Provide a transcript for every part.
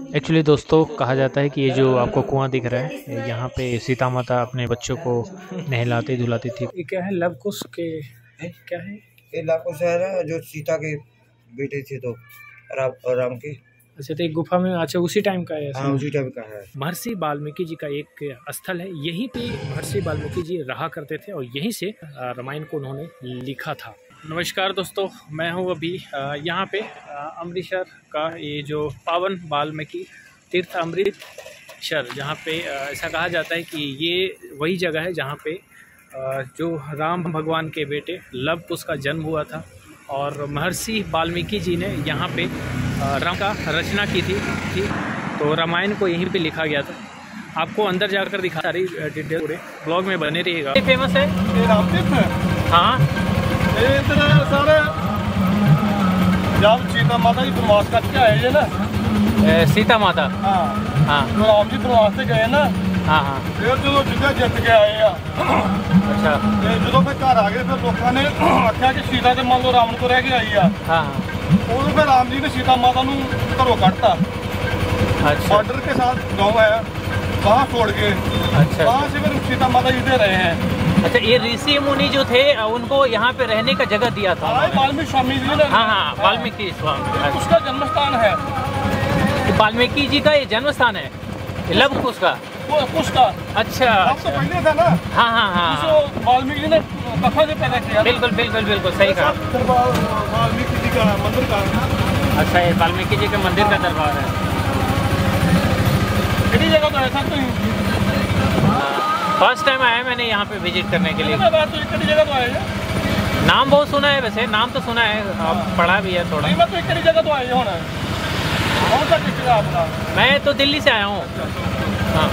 Actually दोस्तों कहा जाता है कि ये जो आपको कुआं दिख रहा है यहाँ पे सीता माता अपने बच्चों को नहलाती धुलाती थी। ये क्या है? लव कुश के क्या है? ये लाखों शहर है जो सीता के बेटे थे तो राम के। अच्छा, तो एक गुफा में, अच्छा उसी टाइम का है? हाँ, उसी टाइम का है। महर्षि वाल्मीकि जी का एक स्थल है, यहीं पे महर्षि वाल्मीकि जी रहा करते थे और यहीं से रामायण को उन्होंने लिखा था। नमस्कार दोस्तों, मैं हूं अभी यहाँ पे अमृतसर का ये जो पावन वाल्मीकि तीर्थ अमृतसर, जहाँ पे ऐसा कहा जाता है कि ये वही जगह है जहाँ पे जो राम भगवान के बेटे लव कुश का जन्म हुआ था और महर्षि वाल्मीकि जी ने यहाँ पे राम का रचना की थी। तो रामायण को यहीं पे लिखा गया था। आपको अंदर जाकर दिखा सारी डिटेल, पूरे ब्लॉग में बने रहिएगा। फेमस है ये राम तीर्थ है। हाँ, इधर सारे जब सीता माता जी प्रवास करके आए है ना, सीता माता। हाँ हाँ तो राम जी प्रवास से गए ना, हाँ हाँ। फिर जो जिद्दा जित के आए आ अच्छा, जो फिर घर आ गए, फिर लोगों ने आख्या कि सीता तो मान लो राम को रह के आई आ। हाँ उਦੋਂ फिर राम जी ने सीता माता ਨੂੰ घरों ਕੱਢਤਾ। अच्छा बॉर्डर के साथ गाँव है, वहाँ छोड़ के अच्छा वहाँ से फिर सीता माता जी दे रहे हैं। अच्छा, ये ऋषि मुनि जो थे उनको यहाँ पे रहने का जगह दिया था। वाल्मीकि स्वामी जी ने। हाँ हाँ, वाल्मीकि स्वामी, उसका जन्म स्थान है। वाल्मीकि जी का ये जन्म स्थान है लव कुश का। वो उसका अच्छा अब तो पहले था ना। हाँ हाँ हाँ, उसको वाल्मीकि जी ने कथा से पैदा किया। बिल्कुल बिल्कुल बिल्कुल सही कहा। दरबार वाल्मीकि जी का मंदिर का। अच्छा, ये वाल्मीकि जी के मंदिर का दरबार है। कितनी जगह तो ऐसा तो फर्स्ट टाइम आया मैंने यहाँ पे विजिट करने के लिए। बात तो कितनी जगह तो आए हैं। नाम बहुत सुना है, वैसे नाम तो सुना है, पढ़ा भी है थोड़ा। नहीं, मैं तो कितनी जगह तो आए होना है। कौन सा डिस्ट्रिक्ट है आपका? मैं तो दिल्ली से आया हूँ। हाँ,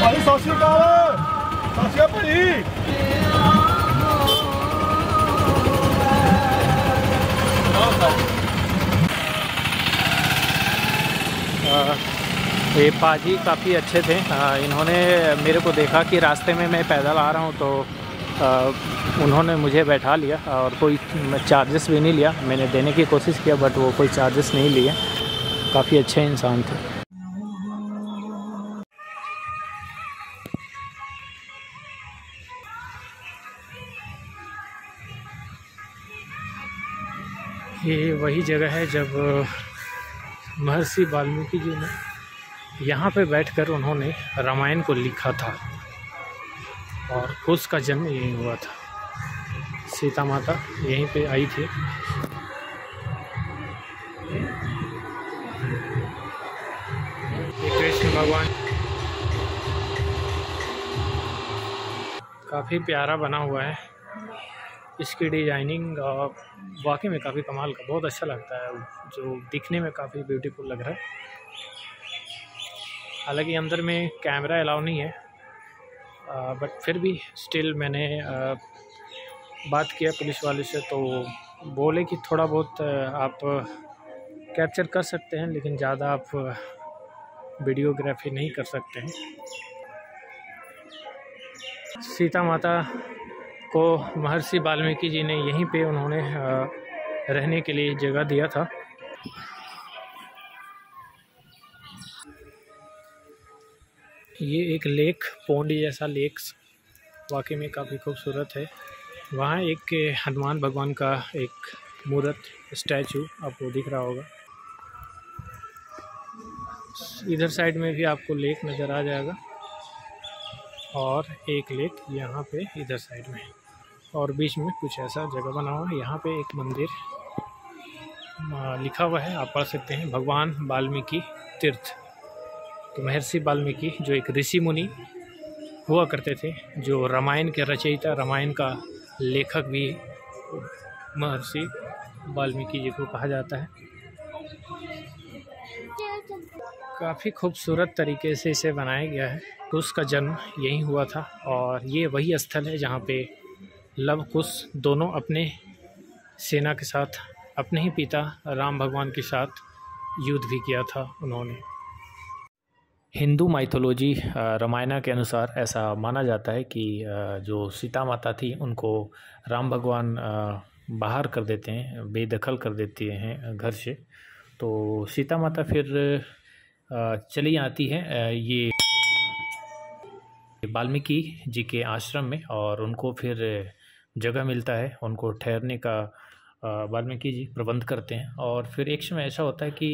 भाई सत श्री अकाल। सत श्री अकाल भाई। ये पाजी काफ़ी अच्छे थे। इन्होंने मेरे को देखा कि रास्ते में मैं पैदल आ रहा हूँ तो उन्होंने मुझे बैठा लिया और कोई चार्जेस भी नहीं लिया। मैंने देने की कोशिश किया बट वो कोई चार्जेस नहीं लिए। काफ़ी अच्छे इंसान थे। ये वही जगह है जब महर्षि वाल्मीकि जी ने यहाँ पे बैठकर उन्होंने रामायण को लिखा था और कुश का जन्म यहीं हुआ था। सीता माता यहीं पे आई थी। ये कृष्ण भगवान काफ़ी प्यारा बना हुआ है। इसकी डिजाइनिंग वाकई में काफ़ी कमाल का, बहुत अच्छा लगता है, जो दिखने में काफ़ी ब्यूटीफुल लग रहा है। हालांकि अंदर में कैमरा अलाउ नहीं है बट फिर भी स्टिल मैंने बात किया पुलिस वाले से तो बोले कि थोड़ा बहुत आप कैप्चर कर सकते हैं लेकिन ज़्यादा आप वीडियोग्राफी नहीं कर सकते हैं। सीता माता को महर्षि वाल्मीकि जी ने यहीं पे उन्होंने रहने के लिए जगह दिया था। ये एक लेक, पौंडी जैसा लेक, वाकई में काफ़ी खूबसूरत है। वहाँ एक हनुमान भगवान का एक मूर्त स्टैचू आपको दिख रहा होगा। इधर साइड में भी आपको लेक नज़र आ जाएगा और एक लेक यहाँ पे इधर साइड में, और बीच में कुछ ऐसा जगह बना हुआ है। यहाँ पे एक मंदिर लिखा हुआ है, आप पढ़ सकते हैं, भगवान वाल्मीकि तीर्थ। तो महर्षि वाल्मीकि जो एक ऋषि मुनि हुआ करते थे, जो रामायण के रचयिता, रामायण का लेखक भी महर्षि वाल्मीकि जी को कहा जाता है। काफ़ी खूबसूरत तरीके से इसे बनाया गया है। कुश का जन्म यहीं हुआ था और ये वही स्थल है जहाँ पे लव कुश दोनों अपने सेना के साथ, अपने ही पिता राम भगवान के साथ युद्ध भी किया था उन्होंने। हिंदू माइथोलॉजी रामायण के अनुसार ऐसा माना जाता है कि जो सीता माता थी उनको राम भगवान बाहर कर देते हैं, बेदखल कर देते हैं घर से। तो सीता माता फिर चली आती है ये वाल्मीकि जी के आश्रम में, और उनको फिर जगह मिलता है, उनको ठहरने का वाल्मीकि जी प्रबंध करते हैं। और फिर एक समय ऐसा होता है कि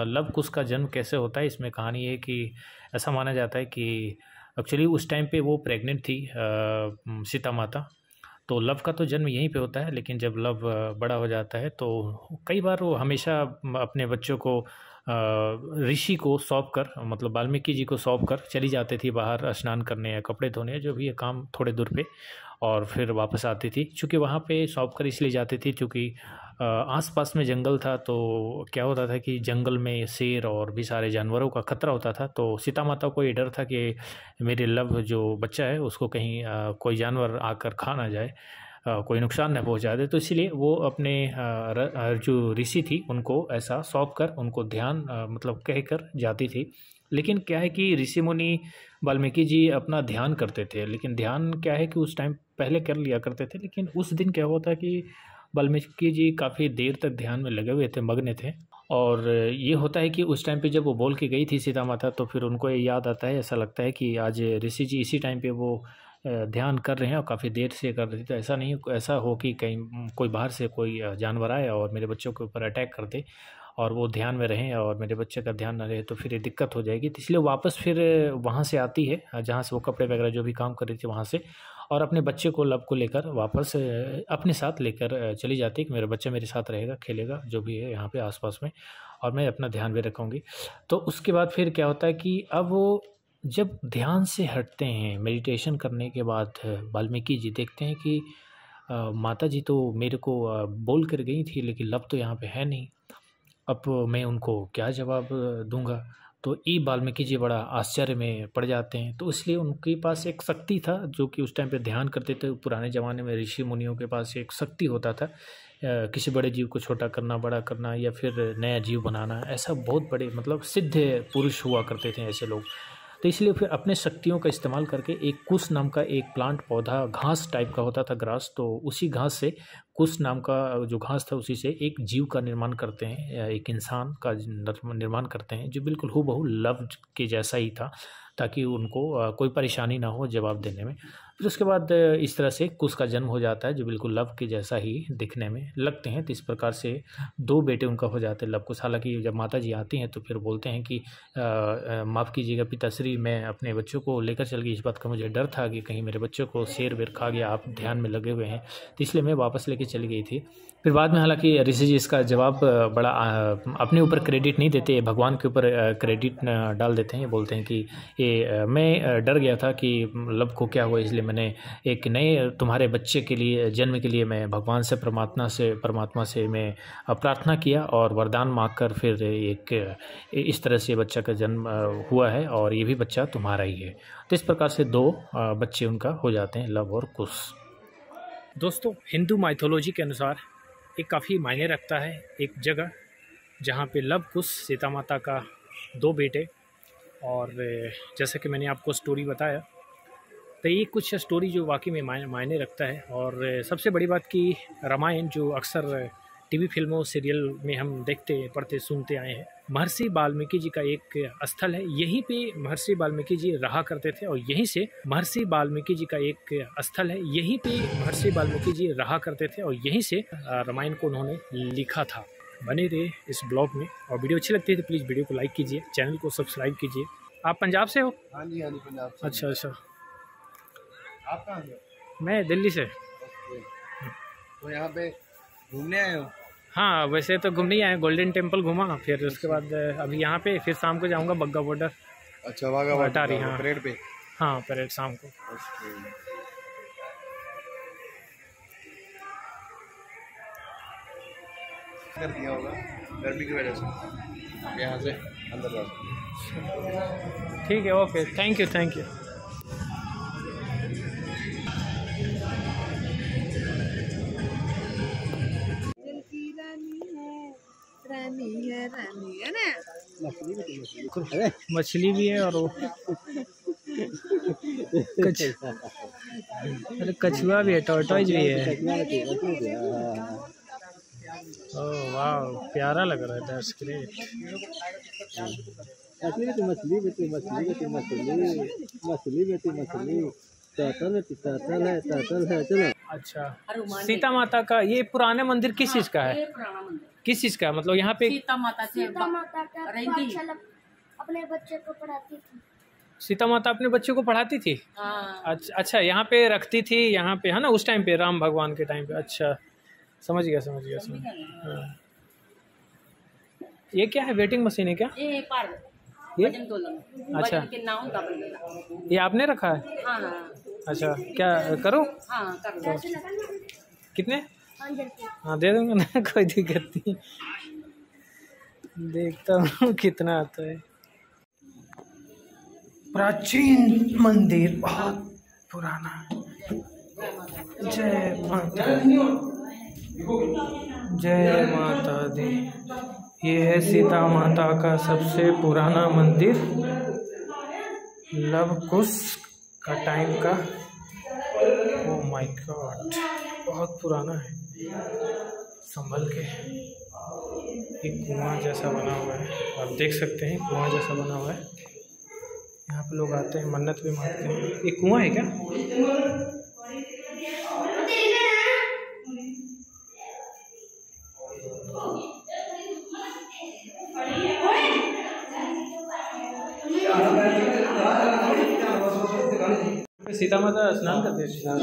लव कुश का जन्म कैसे होता है, इसमें कहानी है कि ऐसा माना जाता है कि एक्चुअली उस टाइम पे वो प्रेग्नेंट थी सीता माता, तो लव का तो जन्म यहीं पे होता है। लेकिन जब लव बड़ा हो जाता है तो कई बार वो हमेशा अपने बच्चों को ऋषि को सौंप कर, मतलब वाल्मीकि जी को सौंप कर चली जाती थी बाहर स्नान करने या कपड़े धोने, जो भी ये काम थोड़े दूर पे, और फिर वापस आती थी। चूँकि वहाँ पे सौंप कर इसलिए जाती थी क्योंकि आसपास में जंगल था, तो क्या होता था कि जंगल में शेर और भी सारे जानवरों का खतरा होता था। तो सीता माता को ये डर था कि मेरे लव जो बच्चा है उसको कहीं कोई जानवर आकर खा ना जाए, कोई नुकसान न पहुंचा दे। तो इसलिए वो अपने जो ऋषि थी उनको ऐसा सौंप कर, उनको ध्यान मतलब कह कर जाती थी। लेकिन क्या है कि ऋषि मुनि वाल्मीकि जी अपना ध्यान करते थे, लेकिन ध्यान क्या है कि उस टाइम पहले कर लिया करते थे, लेकिन उस दिन क्या होता है कि वाल्मीकि जी काफ़ी देर तक ध्यान में लगे हुए थे, मग्न थे। और ये होता है कि उस टाइम पे जब वो बोल के गई थी सीता माता, तो फिर उनको ये याद आता है, ऐसा लगता है कि आज ऋषि जी इसी टाइम पे वो ध्यान कर रहे हैं और काफ़ी देर से कर रहे थे। तो ऐसा नहीं, ऐसा हो कि कहीं कोई बाहर से कोई जानवर आए और मेरे बच्चों के ऊपर अटैक कर दे और वो ध्यान में रहें और मेरे बच्चे का ध्यान ना रहे, तो फिर ये दिक्कत हो जाएगी। तो इसलिए वापस फिर वहाँ से आती है जहाँ से वो कपड़े वगैरह जो भी काम कर रही थी वहाँ से, और अपने बच्चे को लव को लेकर वापस अपने साथ लेकर चली जाती है कि मेरा बच्चा मेरे साथ रहेगा, खेलेगा जो भी है यहाँ पे आसपास में, और मैं अपना ध्यान भी रखूँगी। तो उसके बाद फिर क्या होता है कि अब वो जब ध्यान से हटते हैं, मेडिटेशन करने के बाद वाल्मीकि जी देखते हैं कि माता जी तो मेरे को बोल कर गई थी, लेकिन लव तो यहाँ पे है नहीं, अब मैं उनको क्या जवाब दूंगा। तो ई वाल्मीकि जी बड़ा आश्चर्य में पड़ जाते हैं। तो इसलिए उनके पास एक शक्ति था, जो कि उस टाइम पे ध्यान करते थे। पुराने ज़माने में ऋषि मुनियों के पास एक शक्ति होता था, किसी बड़े जीव को छोटा करना, बड़ा करना, या फिर नया जीव बनाना। ऐसा बहुत बड़े मतलब सिद्ध पुरुष हुआ करते थे ऐसे लोग। तो इसलिए फिर अपने शक्तियों का इस्तेमाल करके एक कुश नाम का एक प्लांट पौधा, घास टाइप का होता था, ग्रास, तो उसी घास से, कुश नाम का जो घास था उसी से एक जीव का निर्माण करते हैं, एक इंसान का निर्माण करते हैं जो बिल्कुल हूबहू लव के जैसा ही था, ताकि उनको कोई परेशानी ना हो जवाब देने में। फिर उसके बाद इस तरह से कुश का जन्म हो जाता है जो बिल्कुल लव के जैसा ही दिखने में लगते हैं। तो इस प्रकार से 2 बेटे उनका हो जाते हैं लव कुश। हालांकि जब माता जी आती हैं तो फिर बोलते हैं कि माफ़ कीजिएगा पिताश्री, मैं अपने बच्चों को लेकर चल गई, इस बात का मुझे डर था कि कहीं मेरे बच्चों को शेर वेर खा गया, आप ध्यान में लगे हुए हैं, तो इसलिए मैं वापस लेके चली गई थी। फिर बाद में हालांकि ऋषि जी इसका जवाब बड़ा अपने ऊपर क्रेडिट नहीं देते, भगवान के ऊपर क्रेडिट डाल देते हैं। बोलते हैं कि ये मैं डर गया था कि लव को क्या हुआ, इसलिए मैंने एक नए तुम्हारे बच्चे के लिए, जन्म के लिए मैं भगवान से, परमात्मा से मैं प्रार्थना किया और वरदान मांगकर फिर एक इस तरह से बच्चा का जन्म हुआ है, और ये भी बच्चा तुम्हारा ही है। तो इस प्रकार से 2 बच्चे उनका हो जाते हैं, लव और कुश। दोस्तों, हिंदू माइथोलॉजी के अनुसार एक काफ़ी मायने रखता है एक जगह जहाँ पे लव कुश सीता माता का 2 बेटे, और जैसा कि मैंने आपको स्टोरी बताया, तो ये कुछ स्टोरी जो वाकई में मायने रखता है। और सबसे बड़ी बात कि रामायण जो अक्सर टीवी फिल्मों सीरियल में हम देखते, पढ़ते, सुनते आए हैं, महर्षि वाल्मीकि जी का एक स्थल है। यहीं पे महर्षि वाल्मीकि जी रहा करते थे, और यहीं से महर्षि वाल्मीकि जी का एक स्थल है, यहीं पे महर्षि वाल्मीकि जी रहा करते थे, और यहीं से रामायण को उन्होंने लिखा था। बने रहे इस ब्लॉग में, और वीडियो अच्छी लगती है तो प्लीज़ वीडियो को लाइक कीजिए, चैनल को सब्सक्राइब कीजिए। आप पंजाब से हो? हाँ जी, पंजाब से। अच्छा अच्छा। आप कहाँ से? मैं दिल्ली से। तो यहाँ पे घूमने आए हो? हाँ, वैसे तो घूमने ही आए, गोल्डन टेम्पल घूमा, फिर उसके बाद अभी यहाँ पे, फिर शाम को जाऊँगा बग्गा बॉर्डर। अच्छा, वाघा अटारी। हाँ, परेड पे। हाँ, परेड शाम को। कर दिया होगा गर्मी की वजह से, यहाँ से अंदर जा सकते। ठीक है, okay, thank you, thank you. रानी है ना, मछली भी है, और वो अरे कछुआ भी है, टॉर्टोइज भी है। ओह वाह, प्यारा लग रहा है, दैट्स ग्रेट। मछली बेटी मछली बेटी मछली बेटी मछली मछली बेटी मछली टर्टल है चलो। अच्छा, सीता माता का ये पुराने मंदिर किस चीज़ का है? किस चीज़ का है? मतलब यहाँ पे सीता माता का पाठशाला अपने बच्चे को पढ़ाती थी। सीता माता अपने बच्चों को पढ़ाती थी? हाँ। अच्छा, यहाँ पे रखती थी, यहाँ पे है ना, उस टाइम पे राम भगवान के टाइम पे। अच्छा, समझ गया। हाँ। ये क्या है, वेटिंग मशीन है क्या? ये पार ये वजन तोलन। अच्छा, वजन के नाम का बनेगा। ये आपने रखा है? हाँ। अच्छा, क्या करो? हाँ कर लो। कितने? हाँ दे दूंगा ना, कोई दिक्कत नहीं। देखता हूँ कितना आता है। प्राचीन मंदिर, बहुत पुराना। जय माता दी। ये है सीता माता का सबसे पुराना मंदिर, लव कुश का टाइम का। ओह माय गॉड, बहुत पुराना है। संभल के एक कुआं जैसा बना हुआ है, आप देख सकते हैं, कुआं जैसा बना हुआ है। यहाँ पे लोग आते हैं, मन्नत भी मांगते हैं। ये कुआं है क्या? सीता माता स्नान करते हैं? अच्छा,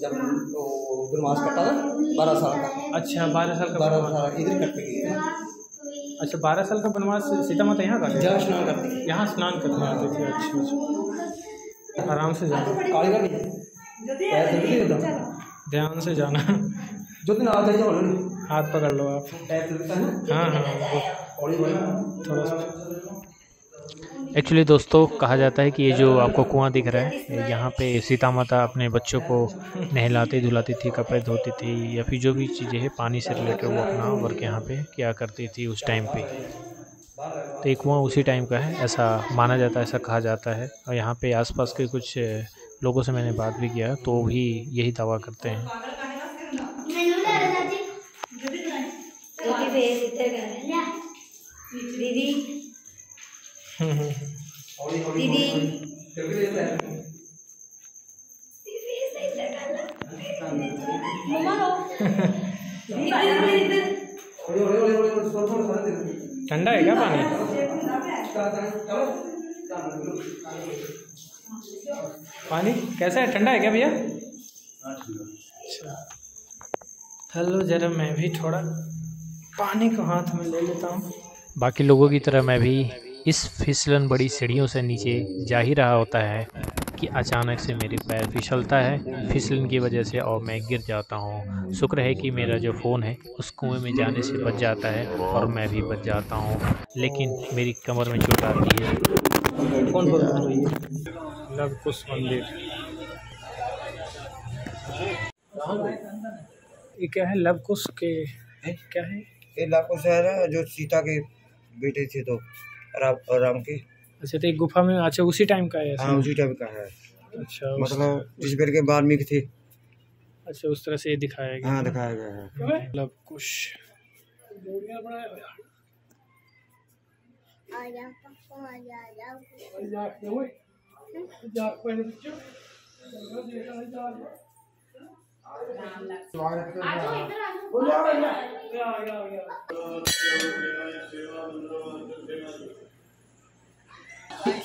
जब वो वनवास कटा था 12 साल का। अच्छा 12 साल का 12 साल इधर कटते गए। अच्छा 12 साल का वनवास सीता माता यहाँ का? जहाँ स्नान करती है, यहाँ स्नान करने आते थे। अच्छा, आराम से जाना, ध्यान से जाना। जो दिन आ जाए हाथ पकड़ लो आप। हाँ थोड़ा सा। एक्चुअली दोस्तों, कहा जाता है कि ये जो आपको कुआं दिख रहा है, यहाँ पे सीता माता अपने बच्चों को नहलाती धुलाती थी, कपड़े धोती थी, या फिर जो भी चीज़ें हैं पानी से रिलेटेड वो अपना वर्क यहाँ पे किया करती थी उस टाइम पे। तो एक कुआं उसी टाइम का है, ऐसा माना जाता है, ऐसा कहा जाता है। और यहाँ पे आसपास के कुछ लोगों से मैंने बात भी किया तो भी यही दावा करते हैं। ठंडा है क्या पानी? पानी कैसा है, ठंडा है क्या भैया? अच्छा, हेलो, जरा मैं भी थोड़ा पानी को हाथ में ले लेता हूँ। बाकी लोगों की तरह मैं भी इस फिसलन बड़ी सीढ़ियों से नीचे जा ही रहा होता है कि अचानक से मेरे पैर फिसलता है फिसलन की वजह से, और मैं गिर जाता हूँ। शुक्र है कि मेरा जो फ़ोन है उस कुएं में जाने से बच जाता है और मैं भी बच जाता हूँ, लेकिन मेरी कमर में चोट आती है। कौन बोल रहा है? लव कुश मंदिर, ये क्या है? लव कुश के क्या है? ये लाखों शहर है जो सीता के बेटे थे तो राम के। अच्छा, तो एक गुफा में, अच्छा उसी टाइम का है? हाँ उसी टाइप का है। अच्छा, मतलब जिस बेर के वाल्मीकि थे। अच्छा, उस तरह से ये दिखाया गया। हाँ दिखाया गया है। लव कुश।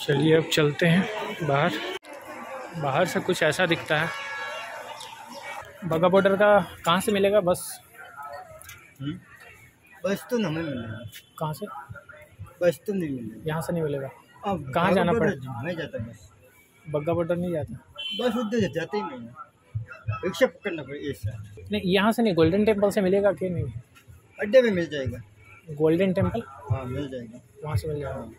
चलिए अब चलते हैं बाहर। बाहर से कुछ ऐसा दिखता है। बाघा बॉर्डर का कहाँ से मिलेगा बस? बस तो नहीं मिलेगा। कहाँ से? बस तो नहीं मिलेगा, यहाँ से नहीं मिलेगा। अब कहाँ जाना पड़ेगा? नहीं जाता बस, बाघा बॉर्डर नहीं जाता बस उधर जाते ही नहीं, रिक्शा पकड़ना पड़ेगा। नहीं, यहाँ से नहीं, गोल्डन टेम्पल से मिलेगा कि नहीं? अड्डे में मिल जाएगा। Golden temple? हाँ मिल जाएगा, वहाँ से मिल जाएगा।